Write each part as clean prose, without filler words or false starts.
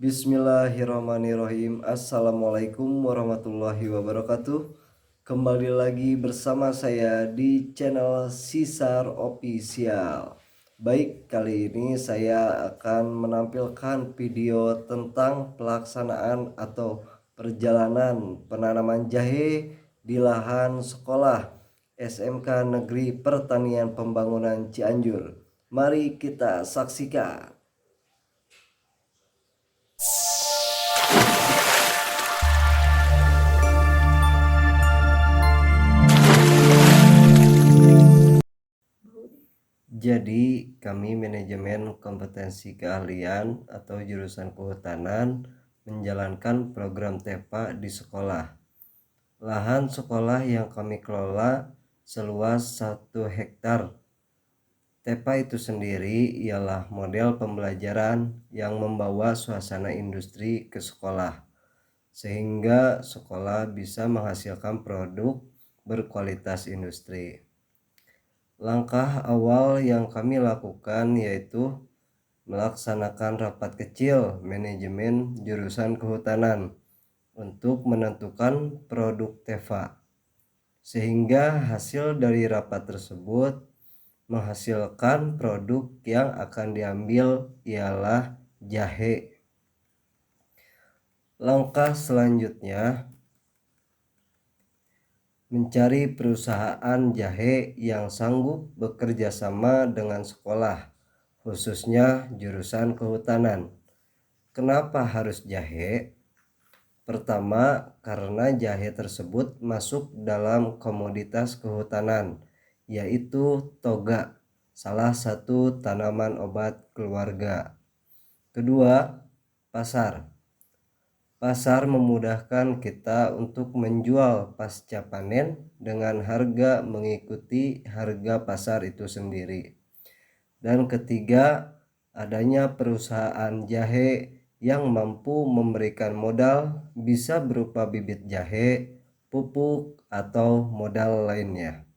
Bismillahirrahmanirrahim. Assalamualaikum warahmatullahi wabarakatuh. Kembali lagi bersama saya di channel Sisar Official. Baik, kali ini saya akan menampilkan video tentang pelaksanaan atau perjalanan penanaman jahe di lahan sekolah SMK Negeri Pertanian Pembangunan Cianjur. Mari kita saksikan. Jadi kami manajemen kompetensi keahlian atau jurusan kehutanan menjalankan program TEPA di sekolah. Lahan sekolah yang kami kelola seluas 1 hektar. TEPA itu sendiri ialah model pembelajaran yang membawa suasana industri ke sekolah, sehingga sekolah bisa menghasilkan produk berkualitas industri. Langkah awal yang kami lakukan yaitu melaksanakan rapat kecil manajemen jurusan kehutanan untuk menentukan produk TEPA, sehingga hasil dari rapat tersebut menghasilkan produk yang akan diambil ialah jahe. Langkah selanjutnya mencari perusahaan jahe yang sanggup bekerja sama dengan sekolah, khususnya jurusan kehutanan. Kenapa harus jahe? Pertama, karena jahe tersebut masuk dalam komoditas kehutanan, yaitu toga, salah satu tanaman obat keluarga. Kedua, pasar. Pasar memudahkan kita untuk menjual pasca panen dengan harga mengikuti harga pasar itu sendiri. Dan ketiga, adanya perusahaan jahe yang mampu memberikan modal, bisa berupa bibit jahe, pupuk, atau modal lainnya.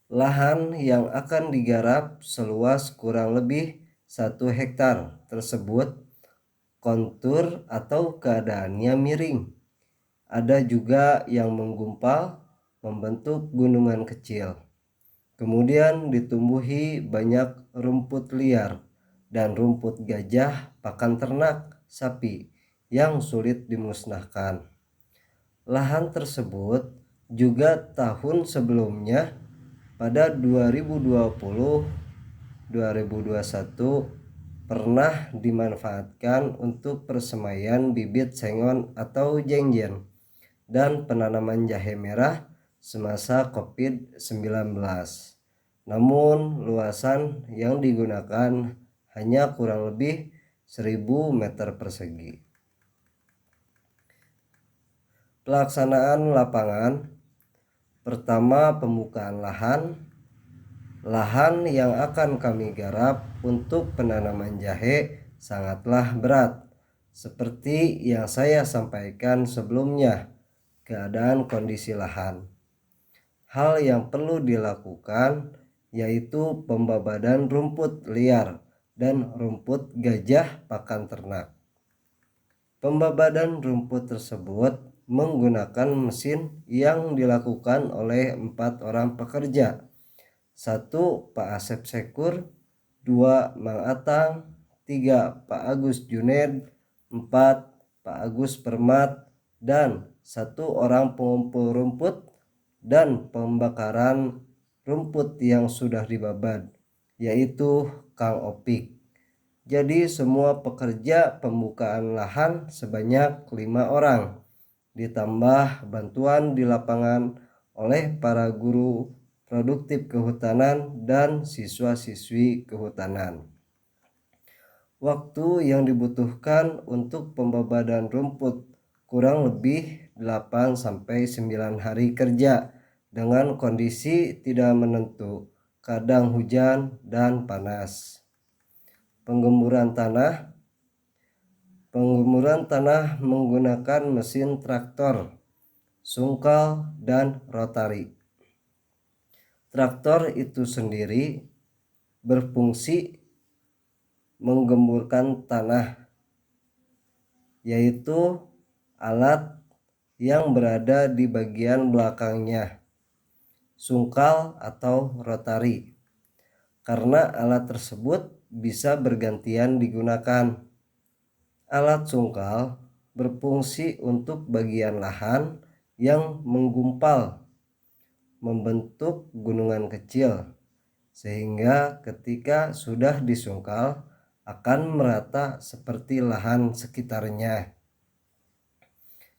Lahan yang akan digarap seluas kurang lebih 1 hektar tersebut kontur atau keadaannya miring. Ada juga yang menggumpal membentuk gunungan kecil. Kemudian ditumbuhi banyak rumput liar dan rumput gajah pakan ternak sapi yang sulit dimusnahkan. Lahan tersebut juga tahun sebelumnya pada 2020-2021 pernah dimanfaatkan untuk persemaian bibit sengon atau jengjen dan penanaman jahe merah semasa COVID-19. Namun luasan yang digunakan hanya kurang lebih 1000 meter persegi. Pelaksanaan lapangan. Pertama, pembukaan lahan. Lahan yang akan kami garap untuk penanaman jahe sangatlah berat. Seperti yang saya sampaikan sebelumnya, keadaan kondisi lahan. Hal yang perlu dilakukan yaitu pembabadan rumput liar dan rumput gajah pakan ternak. Pembabadan rumput tersebut menggunakan mesin yang dilakukan oleh 4 orang pekerja. 1 Pak Asep Sekur, 2 Mang Atang, 3 Pak Agus Juned, 4 Pak Agus Permat, dan 1 orang pengumpul rumput dan pembakaran rumput yang sudah dibabad, yaitu Kang Opik. Jadi semua pekerja pembukaan lahan sebanyak 5 orang, ditambah bantuan di lapangan oleh para guru produktif kehutanan dan siswa-siswi kehutanan. Waktu yang dibutuhkan untuk pembabadan rumput kurang lebih 8-9 hari kerja dengan kondisi tidak menentu, kadang hujan dan panas. Penggemburan tanah menggunakan mesin traktor, sungkal, dan rotari. Traktor itu sendiri berfungsi menggemburkan tanah yaitu alat yang berada di bagian belakangnya, sungkal atau rotari, karena alat tersebut bisa bergantian digunakan. Alat sungkal berfungsi untuk bagian lahan yang menggumpal membentuk gunungan kecil, sehingga ketika sudah disungkal akan merata seperti lahan sekitarnya.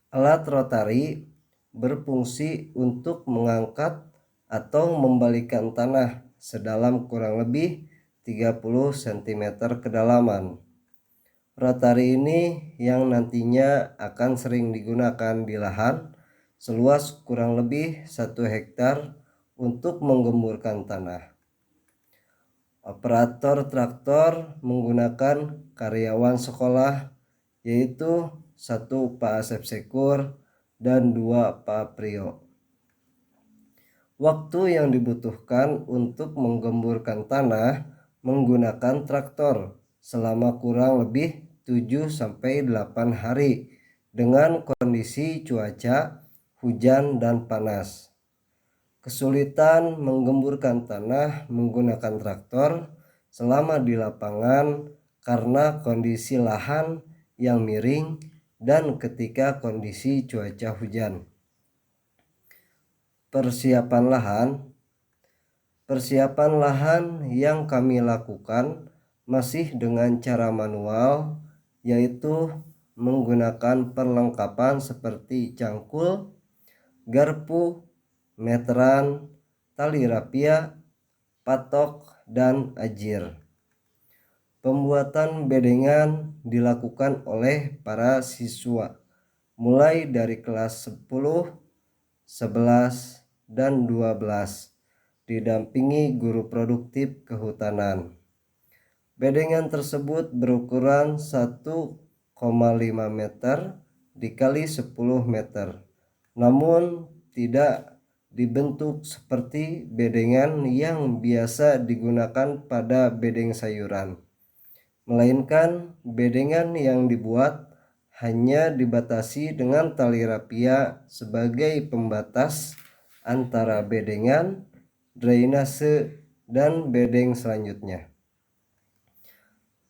Alat rotari berfungsi untuk mengangkat atau membalikan tanah sedalam kurang lebih 30 cm kedalaman. Rotari ini yang nantinya akan sering digunakan di lahan seluas kurang lebih 1 hektar untuk menggemburkan tanah. Operator traktor menggunakan karyawan sekolah, yaitu 1 Pak Asep Sekur dan 2 Pak Prio. Waktu yang dibutuhkan untuk menggemburkan tanah menggunakan traktor selama kurang lebih 7-8 hari dengan kondisi cuaca hujan dan panas. Kesulitan menggemburkan tanah menggunakan traktor selama di lapangan karena kondisi lahan yang miring dan ketika kondisi cuaca hujan. Persiapan lahan yang kami lakukan masih dengan cara manual, yaitu menggunakan perlengkapan seperti cangkul, garpu, meteran, tali rapia, patok, dan ajir. Pembuatan bedengan dilakukan oleh para siswa mulai dari kelas 10, 11, dan 12 didampingi guru produktif kehutanan. Bedengan tersebut berukuran 1,5 meter dikali 10 meter, namun tidak dibentuk seperti bedengan yang biasa digunakan pada bedeng sayuran, melainkan bedengan yang dibuat hanya dibatasi dengan tali rapia sebagai pembatas antara bedengan, drainase, dan bedeng selanjutnya.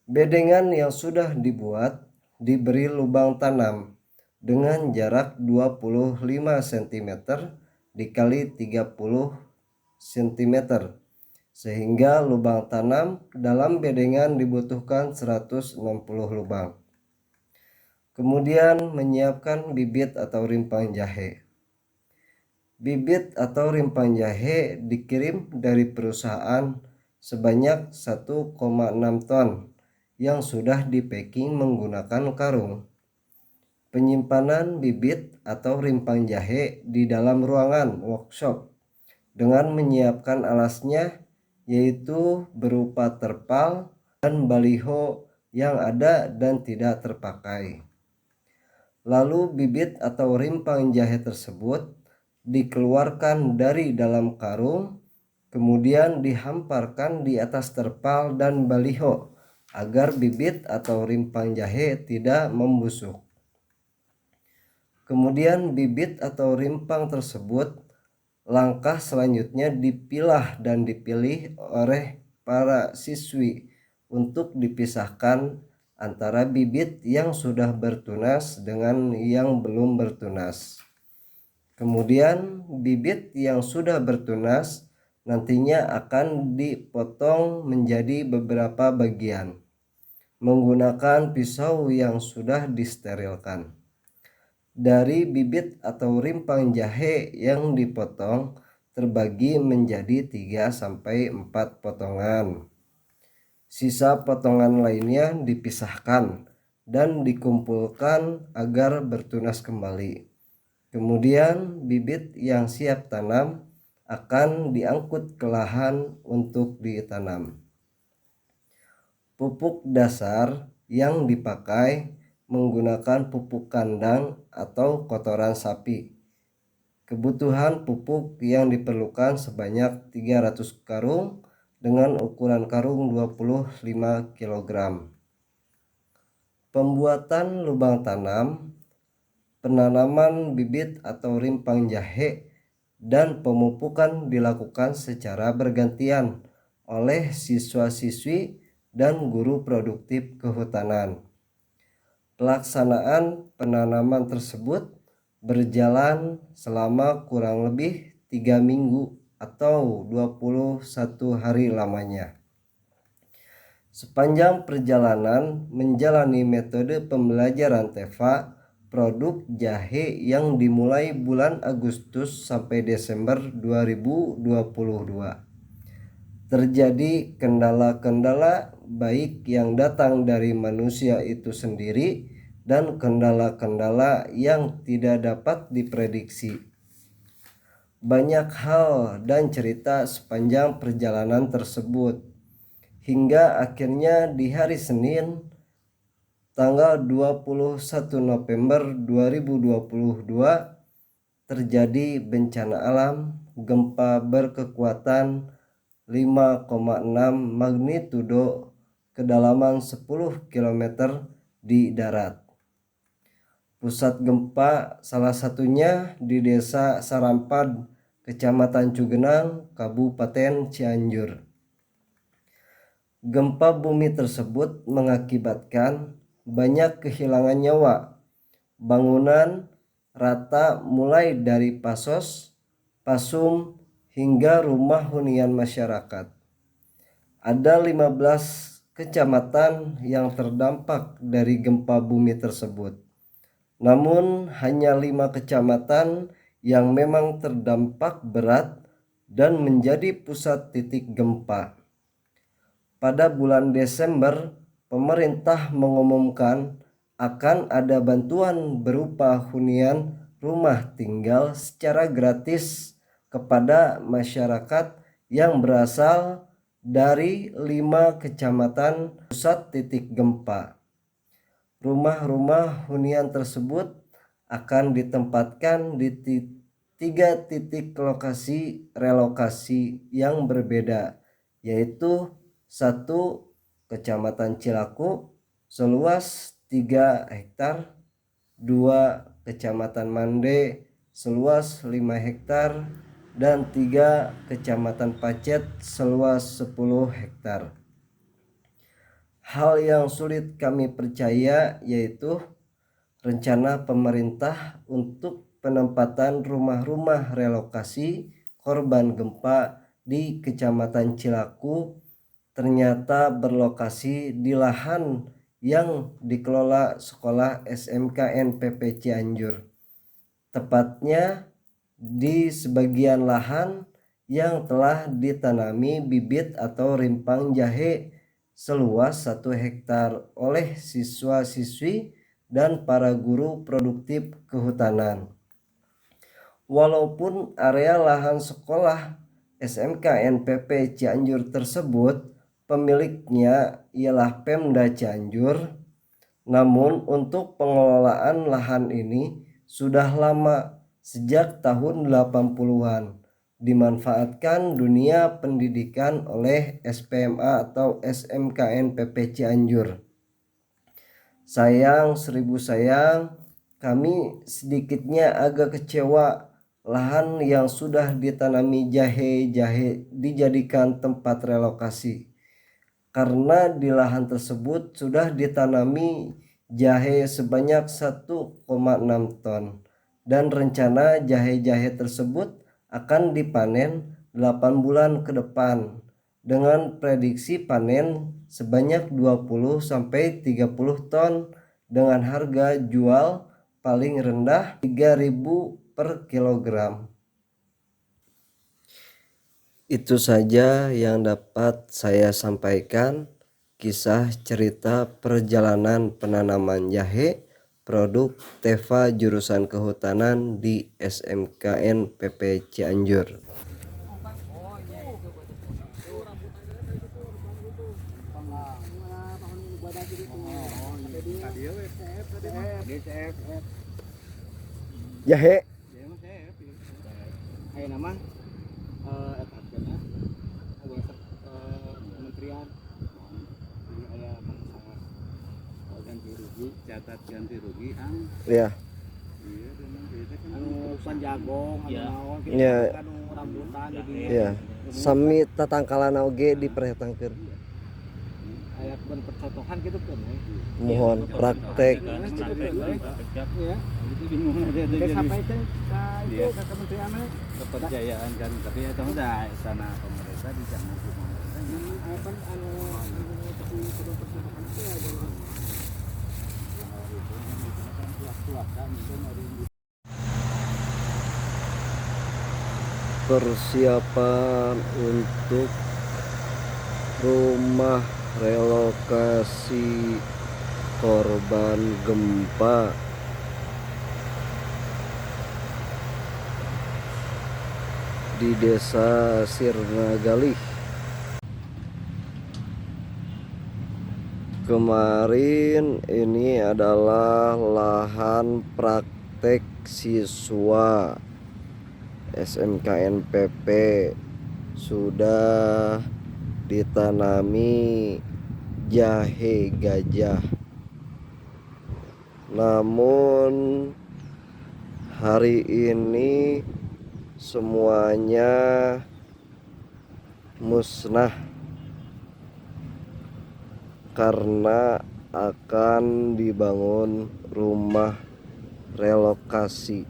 Bedengan yang sudah dibuat diberi lubang tanam dengan jarak 25 cm dikali 30 cm, sehingga lubang tanam dalam bedengan dibutuhkan 160 lubang. Kemudian menyiapkan bibit atau rimpang jahe. Bibit atau rimpang jahe dikirim dari perusahaan sebanyak 1,6 ton yang sudah di-packing menggunakan karung. Penyimpanan bibit atau rimpang jahe di dalam ruangan workshop dengan menyiapkan alasnya, yaitu berupa terpal dan baliho yang ada dan tidak terpakai. Lalu bibit atau rimpang jahe tersebut dikeluarkan dari dalam karung, kemudian dihamparkan di atas terpal dan baliho agar bibit atau rimpang jahe tidak membusuk. Kemudian bibit atau rimpang tersebut langkah selanjutnya dipilah dan dipilih oleh para siswi untuk dipisahkan antara bibit yang sudah bertunas dengan yang belum bertunas. Kemudian bibit yang sudah bertunas nantinya akan dipotong menjadi beberapa bagian menggunakan pisau yang sudah disterilkan. Dari bibit atau rimpang jahe yang dipotong terbagi menjadi 3-4 potongan. Sisa potongan lainnya dipisahkan dan dikumpulkan agar bertunas kembali. Kemudian bibit yang siap tanam akan diangkut ke lahan untuk ditanam. Pupuk dasar yang dipakai menggunakan pupuk kandang atau kotoran sapi. Kebutuhan pupuk yang diperlukan sebanyak 300 karung dengan ukuran karung 25 kg. pembuatan lubang tanam, penanaman bibit atau rimpang jahe, dan pemupukan dilakukan secara bergantian oleh siswa-siswi dan guru produktif kehutanan. Pelaksanaan penanaman tersebut berjalan selama kurang lebih 3 minggu atau 21 hari lamanya. Sepanjang perjalanan menjalani metode pembelajaran TEFA produk jahe yang dimulai bulan Agustus sampai Desember 2022. Terjadi kendala-kendala baik yang datang dari manusia itu sendiri dan kendala-kendala yang tidak dapat diprediksi. Banyak hal dan cerita sepanjang perjalanan tersebut. Hingga akhirnya di hari Senin tanggal 21 November 2022 terjadi bencana alam gempa berkekuatan 5,6 magnitudo kedalaman 10 km di darat. Pusat gempa salah satunya di Desa Sarampad, Kecamatan Cugenang, Kabupaten Cianjur. Gempa bumi tersebut mengakibatkan banyak kehilangan nyawa. Bangunan rata mulai dari pasos, pasum, hingga rumah hunian masyarakat. Ada 15 kecamatan yang terdampak dari gempa bumi tersebut. Namun hanya 5 kecamatan yang memang terdampak berat dan menjadi pusat titik gempa. Pada bulan Desember, pemerintah mengumumkan akan ada bantuan berupa hunian rumah tinggal secara gratis kepada masyarakat yang berasal dari 5 kecamatan pusat titik gempa. Rumah-rumah hunian tersebut akan ditempatkan di 3 titik lokasi relokasi yang berbeda, yaitu 1. Kecamatan Cilaku seluas 3 hektar, 2. Kecamatan Mande seluas 5 hektar, dan 3. Kecamatan Pacet seluas 10 hektar. Hal yang sulit kami percaya yaitu rencana pemerintah untuk penempatan rumah-rumah relokasi korban gempa di Kecamatan Cilaku ternyata berlokasi di lahan yang dikelola sekolah SMK NPP Cianjur. Tepatnya di sebagian lahan yang telah ditanami bibit atau rimpang jahe seluas 1 hektar oleh siswa-siswi dan para guru produktif kehutanan. Walaupun area lahan sekolah SMK NPP Cianjur tersebut pemiliknya ialah Pemda Cianjur, namun untuk pengelolaan lahan ini sudah lama, sejak tahun 80-an dimanfaatkan dunia pendidikan oleh SPMA atau SMKN PP Cianjur. Sayang seribu sayang, kami sedikitnya agak kecewa lahan yang sudah ditanami jahe dijadikan tempat relokasi. Karena di lahan tersebut sudah ditanami jahe sebanyak 1,6 ton dan rencana jahe-jahe tersebut akan dipanen 8 bulan ke depan dengan prediksi panen sebanyak 20-30 ton dengan harga jual paling rendah 3.000 per kilogram. Itu saja yang dapat saya sampaikan, kisah cerita perjalanan penanaman jahe produk TEFA jurusan kehutanan di SMKN PP Cianjur. Jahe nama kementerian ini aya bangsa ganti catat ganti rugi ang Ya. iya dengan kita kan anu panjagong anu Ya. naon Ya. anu rambutan jadi Ya. Sami tatangkalan oge diperhitungkeun. aya berpercontohan gitu kan Mohon praktek. ya ya itu bingung ada kayak jadi sampai itu Iya. ke kementerian kepercayaan kan tapi itu udah istana pemerintah di jangan pemerintah apa anu tapi percontohan itu ya jangan Persiapan untuk rumah relokasi korban gempa di Desa Sirnagalih. Kemarin ini adalah lahan praktek siswa SMKNPP, sudah ditanami jahe gajah. Namun hari ini semuanya musnah karena akan dibangun rumah relokasi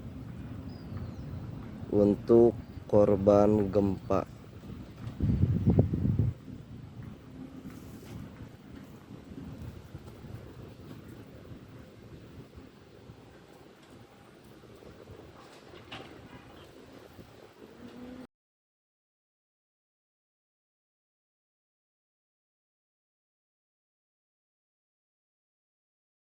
untuk korban gempa.